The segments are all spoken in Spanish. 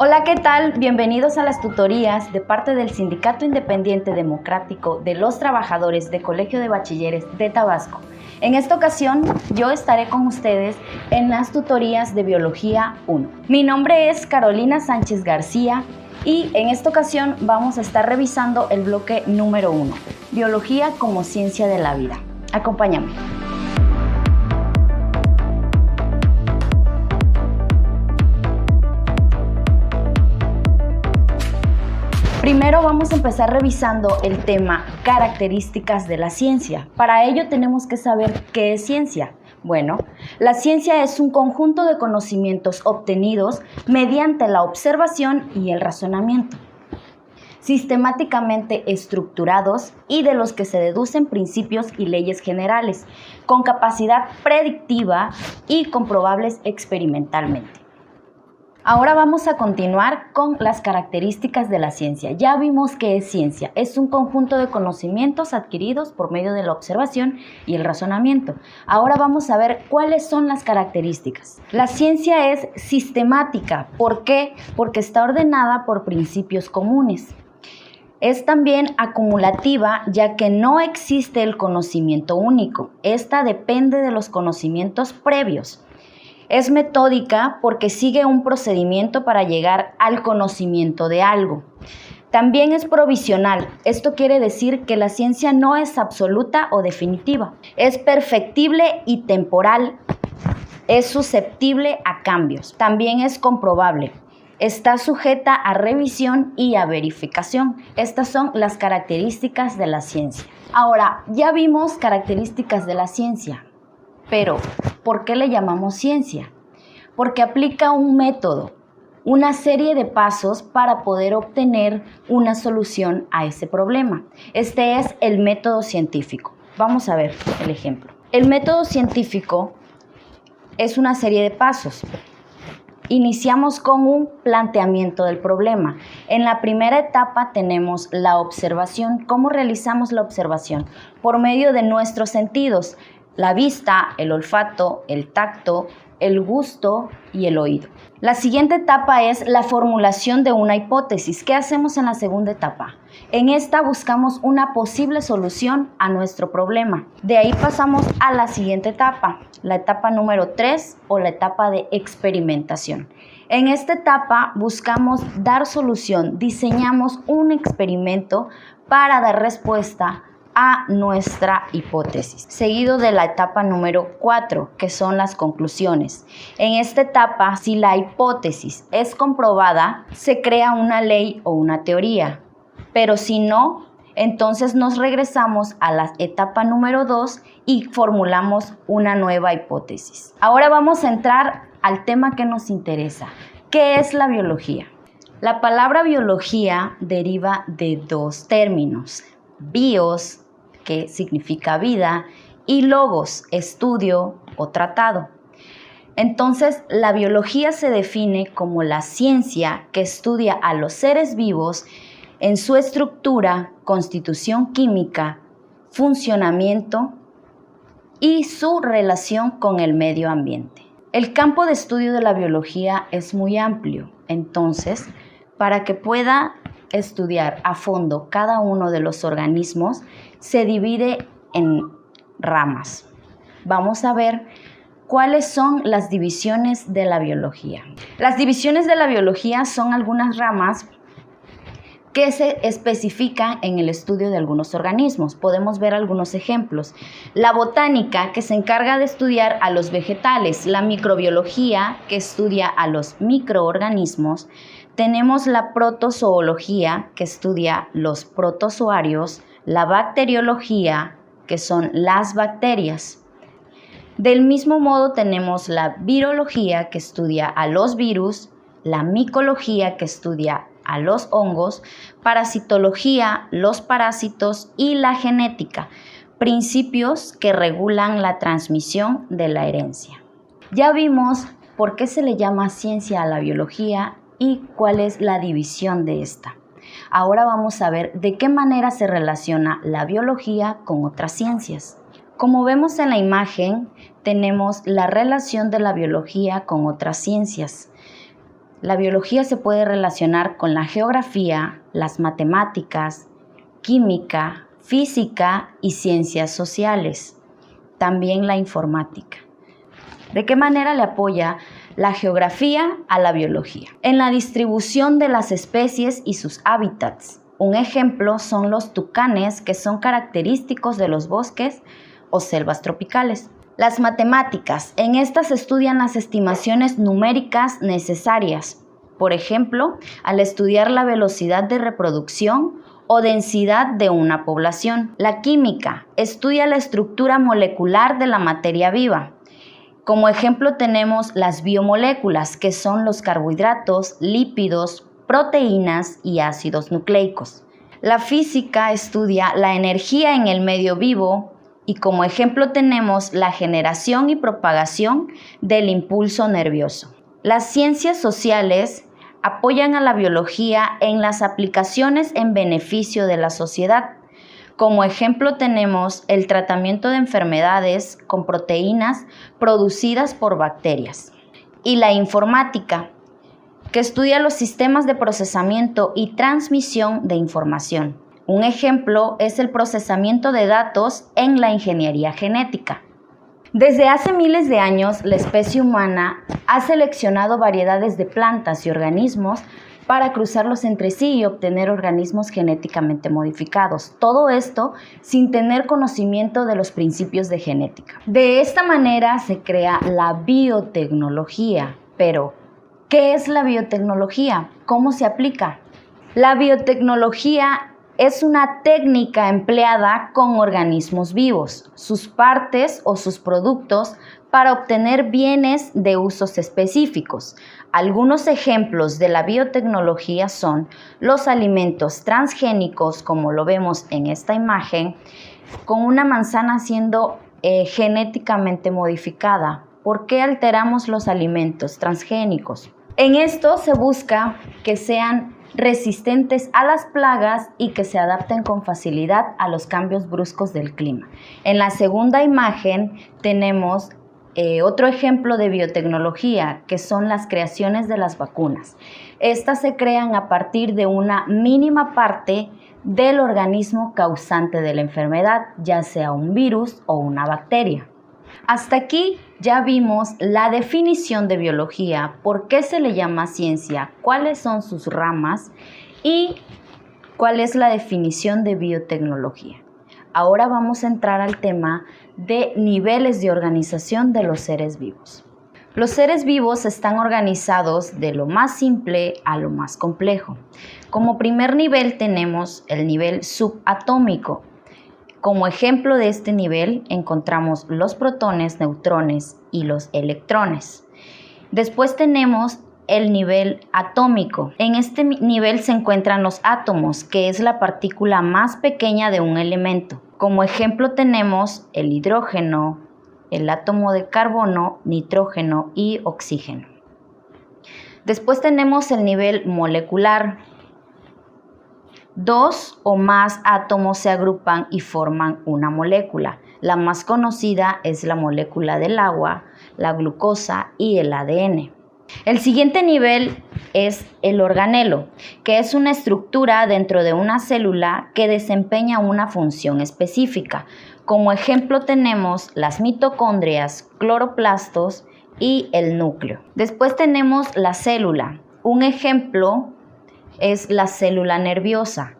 Hola, ¿qué tal? Bienvenidos a las tutorías de parte del Sindicato Independiente Democrático de los Trabajadores de Colegio de Bachilleres de Tabasco. En esta ocasión, yo estaré con ustedes en las tutorías de Biología 1. Mi nombre es Carolina Sánchez García y en esta ocasión vamos a estar revisando el bloque número 1, Biología como Ciencia de la Vida. Acompáñame. Primero vamos a empezar revisando el tema características de la ciencia. Para ello tenemos que saber qué es ciencia. Bueno, la ciencia es un conjunto de conocimientos obtenidos mediante la observación y el razonamiento, sistemáticamente estructurados y de los que se deducen principios y leyes generales, con capacidad predictiva y comprobables experimentalmente. Ahora vamos a continuar con las características de la ciencia. Ya vimos qué es ciencia. Es un conjunto de conocimientos adquiridos por medio de la observación y el razonamiento. Ahora vamos a ver cuáles son las características. La ciencia es sistemática. ¿Por qué? Porque está ordenada por principios comunes. Es también acumulativa, ya que no existe el conocimiento único. Esta depende de los conocimientos previos. Es metódica porque sigue un procedimiento para llegar al conocimiento de algo. También es provisional. Esto quiere decir que la ciencia no es absoluta o definitiva. Es perfectible y temporal. Es susceptible a cambios. También es comprobable. Está sujeta a revisión y a verificación. Estas son las características de la ciencia. Ahora, ya vimos características de la ciencia. Pero, ¿por qué le llamamos ciencia? Porque aplica un método, una serie de pasos para poder obtener una solución a ese problema. Este es el método científico. Vamos a ver el ejemplo. El método científico es una serie de pasos. Iniciamos con un planteamiento del problema. En la primera etapa tenemos la observación. ¿Cómo realizamos la observación? Por medio de nuestros sentidos. La vista, el olfato, el tacto, el gusto y el oído. La siguiente etapa es la formulación de una hipótesis. ¿Qué hacemos en la segunda etapa? En esta buscamos una posible solución a nuestro problema. De ahí pasamos a la siguiente etapa, la etapa número 3 o la etapa de experimentación. En esta etapa buscamos dar solución, diseñamos un experimento para dar respuesta a nuestra hipótesis, seguido de la etapa número 4, que son las conclusiones. En esta etapa, si la hipótesis es comprobada, se crea una ley o una teoría, pero si no, entonces nos regresamos a la etapa número 2 y formulamos una nueva hipótesis. Ahora vamos a entrar al tema que nos interesa. ¿Qué es la biología? La palabra biología deriva de dos términos: bios, que significa vida, y logos, estudio o tratado. Entonces, la biología se define como la ciencia que estudia a los seres vivos en su estructura, constitución química, funcionamiento y su relación con el medio ambiente. El campo de estudio de la biología es muy amplio. Entonces, para que pueda estudiar a fondo cada uno de los organismos, se divide en ramas. Vamos a ver cuáles son las divisiones de la biología. Las divisiones de la biología son algunas ramas que se especifican en el estudio de algunos organismos. Podemos ver algunos ejemplos. La botánica, que se encarga de estudiar a los vegetales. La microbiología, que estudia a los microorganismos. Tenemos la protozoología, que estudia los protozoarios. La bacteriología, que son las bacterias. Del mismo modo tenemos la virología, que estudia a los virus. La micología, que estudia a los hongos, parasitología, los parásitos, y la genética, principios que regulan la transmisión de la herencia. Ya vimos por qué se le llama ciencia a la biología y cuál es la división de esta. Ahora vamos a ver de qué manera se relaciona la biología con otras ciencias. Como vemos en la imagen, tenemos la relación de la biología con otras ciencias. La biología se puede relacionar con la geografía, las matemáticas, química, física y ciencias sociales. También la informática. ¿De qué manera le apoya la geografía a la biología? En la distribución de las especies y sus hábitats. Un ejemplo son los tucanes, que son característicos de los bosques o selvas tropicales. Las matemáticas. En estas se estudian las estimaciones numéricas necesarias. Por ejemplo, al estudiar la velocidad de reproducción o densidad de una población. La química. Estudia la estructura molecular de la materia viva. Como ejemplo tenemos las biomoléculas, que son los carbohidratos, lípidos, proteínas y ácidos nucleicos. La física estudia la energía en el medio vivo y como ejemplo tenemos la generación y propagación del impulso nervioso. Las ciencias sociales apoyan a la biología en las aplicaciones en beneficio de la sociedad. Como ejemplo tenemos el tratamiento de enfermedades con proteínas producidas por bacterias. Y la informática, que estudia los sistemas de procesamiento y transmisión de información. Un ejemplo es el procesamiento de datos en la ingeniería genética. Desde hace miles de años, la especie humana ha seleccionado variedades de plantas y organismos para cruzarlos entre sí y obtener organismos genéticamente modificados. Todo esto sin tener conocimiento de los principios de genética. De esta manera se crea la biotecnología. Pero, ¿qué es la biotecnología? ¿Cómo se aplica? La biotecnología es una técnica empleada con organismos vivos, sus partes o sus productos para obtener bienes de usos específicos. Algunos ejemplos de la biotecnología son los alimentos transgénicos, como lo vemos en esta imagen, con una manzana siendo genéticamente modificada. ¿Por qué alteramos los alimentos transgénicos? En esto se busca que sean resistentes a las plagas y que se adapten con facilidad a los cambios bruscos del clima. En la segunda imagen tenemos otro ejemplo de biotecnología, que son las creaciones de las vacunas. Estas se crean a partir de una mínima parte del organismo causante de la enfermedad, ya sea un virus o una bacteria. Hasta aquí ya vimos la definición de biología, por qué se le llama ciencia, cuáles son sus ramas y cuál es la definición de biotecnología. Ahora vamos a entrar al tema de niveles de organización de los seres vivos. Los seres vivos están organizados de lo más simple a lo más complejo. Como primer nivel tenemos el nivel subatómico. Como ejemplo de este nivel encontramos los protones, neutrones y los electrones. Después tenemos el nivel atómico. En este nivel se encuentran los átomos, que es la partícula más pequeña de un elemento. Como ejemplo tenemos el hidrógeno, el átomo de carbono, nitrógeno y oxígeno. Después tenemos el nivel molecular. Dos o más átomos se agrupan y forman una molécula. La más conocida es la molécula del agua, la glucosa y el ADN. El siguiente nivel es el organelo, que es una estructura dentro de una célula que desempeña una función específica. Como ejemplo tenemos las mitocondrias, cloroplastos y el núcleo. Después tenemos la célula. Un ejemplo es la célula nerviosa.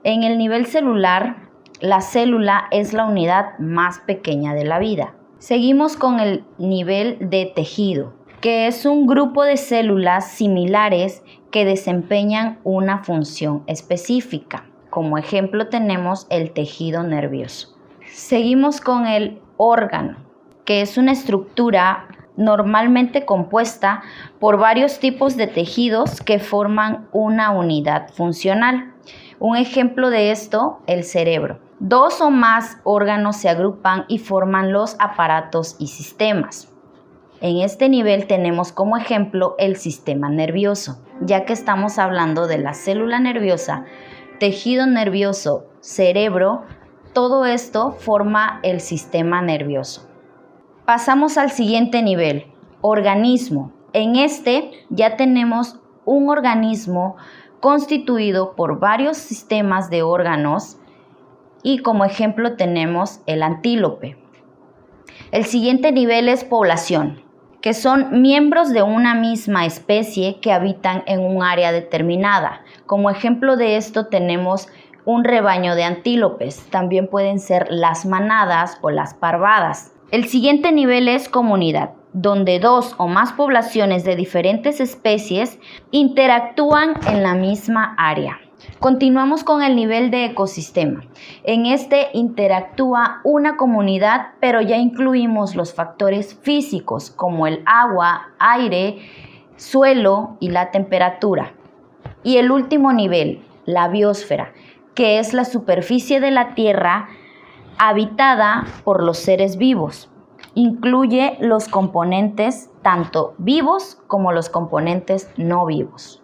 En el nivel celular, la célula es la unidad más pequeña de la vida. Seguimos con el nivel de tejido, que es un grupo de células similares que desempeñan una función específica. Como ejemplo tenemos el tejido nervioso. Seguimos con el órgano, que es una estructura normalmente compuesta por varios tipos de tejidos que forman una unidad funcional. Un ejemplo de esto, el cerebro. Dos o más órganos se agrupan y forman los aparatos y sistemas. En este nivel tenemos como ejemplo el sistema nervioso, ya que estamos hablando de la célula nerviosa, tejido nervioso, cerebro, todo esto forma el sistema nervioso. Pasamos al siguiente nivel, organismo. En este ya tenemos un organismo constituido por varios sistemas de órganos y como ejemplo tenemos el antílope. El siguiente nivel es población, que son miembros de una misma especie que habitan en un área determinada. Como ejemplo de esto tenemos un rebaño de antílopes, también pueden ser las manadas o las parvadas. El siguiente nivel es comunidad, donde dos o más poblaciones de diferentes especies interactúan en la misma área. Continuamos con el nivel de ecosistema. En este interactúa una comunidad, pero ya incluimos los factores físicos como el agua, aire, suelo y la temperatura. Y el último nivel, la biosfera, que es la superficie de la Tierra habitada por los seres vivos. Incluye los componentes tanto vivos como los componentes no vivos.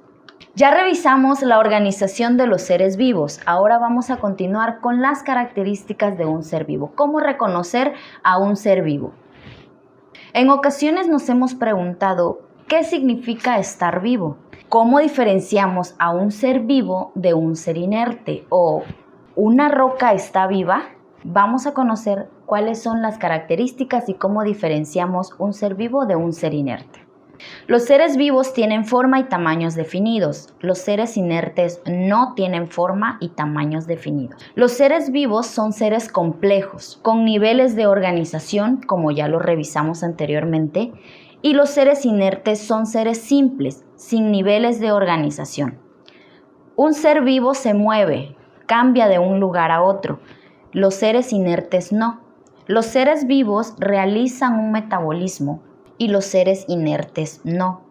Ya revisamos la organización de los seres vivos. Ahora vamos a continuar con las características de un ser vivo. ¿Cómo reconocer a un ser vivo? En ocasiones nos hemos preguntado, ¿qué significa estar vivo? ¿Cómo diferenciamos a un ser vivo de un ser inerte? ¿O una roca está viva? Vamos a conocer cuáles son las características y cómo diferenciamos un ser vivo de un ser inerte. Los seres vivos tienen forma y tamaños definidos. Los seres inertes no tienen forma y tamaños definidos. Los seres vivos son seres complejos, con niveles de organización, como ya lo revisamos anteriormente, y los seres inertes son seres simples, sin niveles de organización. Un ser vivo se mueve, cambia de un lugar a otro. Los seres inertes no. Los seres vivos realizan un metabolismo y los seres inertes no.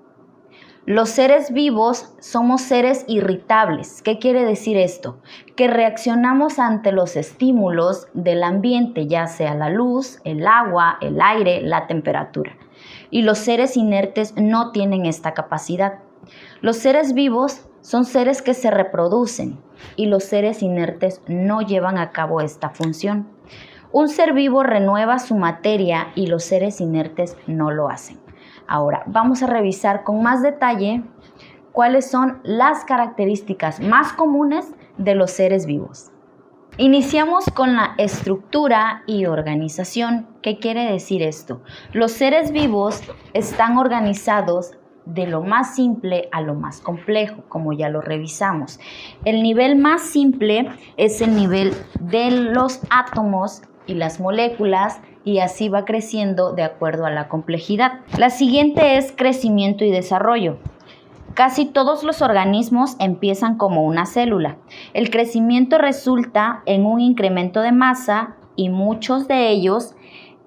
Los seres vivos somos seres irritables. ¿Qué quiere decir esto? Que reaccionamos ante los estímulos del ambiente, ya sea la luz, el agua, el aire, la temperatura. Y los seres inertes no tienen esta capacidad. Los seres vivos son seres que se reproducen y los seres inertes no llevan a cabo esta función. Un ser vivo renueva su materia y los seres inertes no lo hacen. Ahora, vamos a revisar con más detalle cuáles son las características más comunes de los seres vivos. Iniciamos con la estructura y organización. ¿Qué quiere decir esto? Los seres vivos están organizados de lo más simple a lo más complejo, como ya lo revisamos. El nivel más simple es el nivel de los átomos y las moléculas, y así va creciendo de acuerdo a la complejidad. La siguiente es crecimiento y desarrollo. Casi todos los organismos empiezan como una célula. El crecimiento resulta en un incremento de masa y muchos de ellos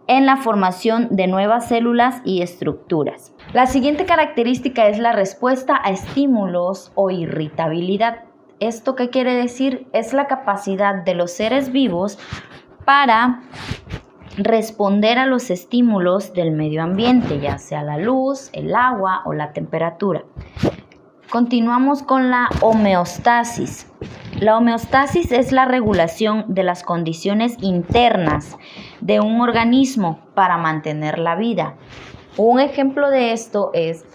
en la formación de nuevas células y estructuras. La siguiente característica es la respuesta a estímulos o irritabilidad. ¿Esto qué quiere decir? Es la capacidad de los seres vivos para responder a los estímulos del medio ambiente, ya sea la luz, el agua o la temperatura. Continuamos con la homeostasis. La homeostasis es la regulación de las condiciones internas de un organismo para mantener la vida. Un ejemplo de esto es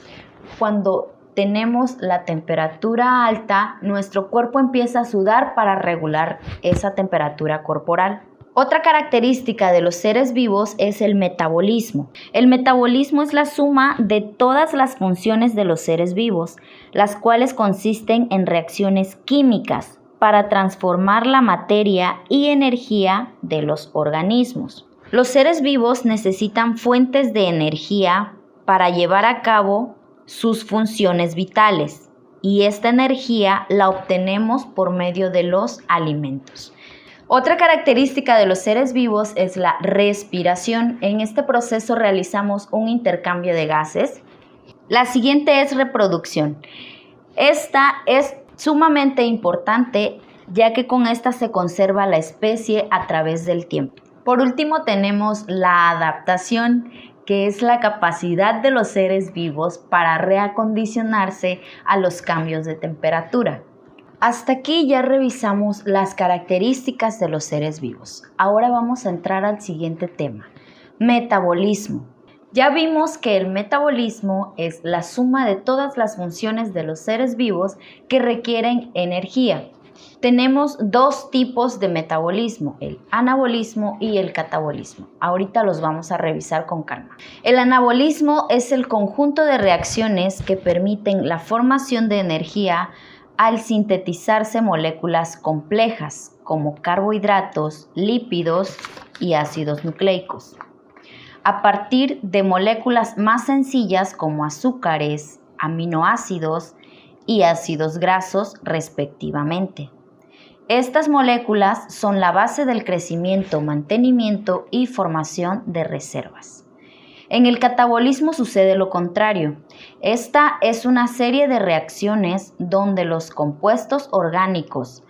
cuando tenemos la temperatura alta, nuestro cuerpo empieza a sudar para regular esa temperatura corporal. Otra característica de los seres vivos es el metabolismo. El metabolismo es la suma de todas las funciones de los seres vivos, las cuales consisten en reacciones químicas para transformar la materia y energía de los organismos. Los seres vivos necesitan fuentes de energía para llevar a cabo sus funciones vitales, y esta energía la obtenemos por medio de los alimentos. Otra característica de los seres vivos es la respiración. En este proceso realizamos un intercambio de gases. La siguiente es reproducción. Esta es sumamente importante, ya que con esta se conserva la especie a través del tiempo. Por último tenemos la adaptación, que es la capacidad de los seres vivos para reacondicionarse a los cambios de temperatura. Hasta aquí ya revisamos las características de los seres vivos. Ahora vamos a entrar al siguiente tema, metabolismo. Ya vimos que el metabolismo es la suma de todas las funciones de los seres vivos que requieren energía. Tenemos dos tipos de metabolismo, el anabolismo y el catabolismo. Ahorita los vamos a revisar con calma. El anabolismo es el conjunto de reacciones que permiten la formación de energía al sintetizarse moléculas complejas como carbohidratos, lípidos y ácidos nucleicos, a partir de moléculas más sencillas como azúcares, aminoácidos y ácidos grasos respectivamente. Estas moléculas son la base del crecimiento, mantenimiento y formación de reservas. En el catabolismo sucede lo contrario. Esta es una serie de reacciones donde los compuestos orgánicos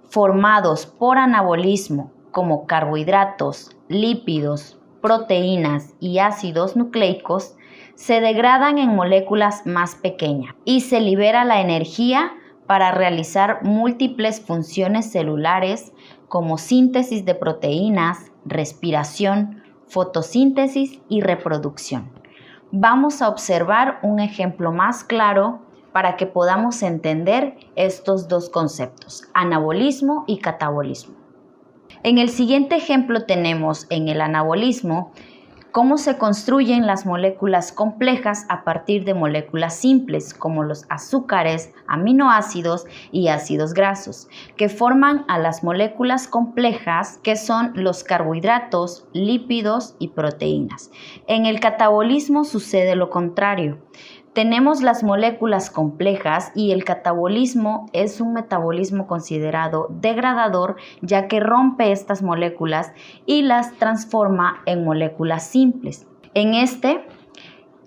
formados por anabolismo, como carbohidratos, lípidos, proteínas y ácidos nucleicos, se degradan en moléculas más pequeñas y se libera la energía para realizar múltiples funciones celulares como síntesis de proteínas, respiración, fotosíntesis y reproducción. Vamos a observar un ejemplo más claro para que podamos entender estos dos conceptos, anabolismo y catabolismo. En el siguiente ejemplo tenemos en el anabolismo cómo se construyen las moléculas complejas a partir de moléculas simples como los azúcares, aminoácidos y ácidos grasos, que forman a las moléculas complejas que son los carbohidratos, lípidos y proteínas. En el catabolismo sucede lo contrario. Tenemos las moléculas complejas y el catabolismo es un metabolismo considerado degradador, ya que rompe estas moléculas y las transforma en moléculas simples. En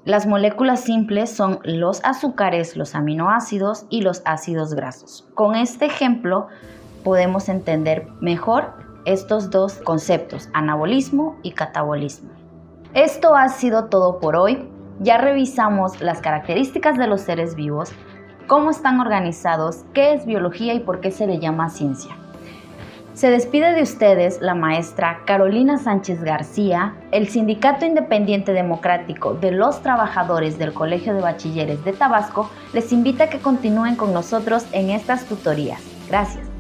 las moléculas simples son los azúcares, los aminoácidos y los ácidos grasos. Con este ejemplo podemos entender mejor estos dos conceptos, anabolismo y catabolismo. Esto ha sido todo por hoy. Ya revisamos las características de los seres vivos, cómo están organizados, qué es biología y por qué se le llama ciencia. Se despide de ustedes la maestra Carolina Sánchez García. El Sindicato Independiente Democrático de los Trabajadores del Colegio de Bachilleres de Tabasco les invita a que continúen con nosotros en estas tutorías. Gracias.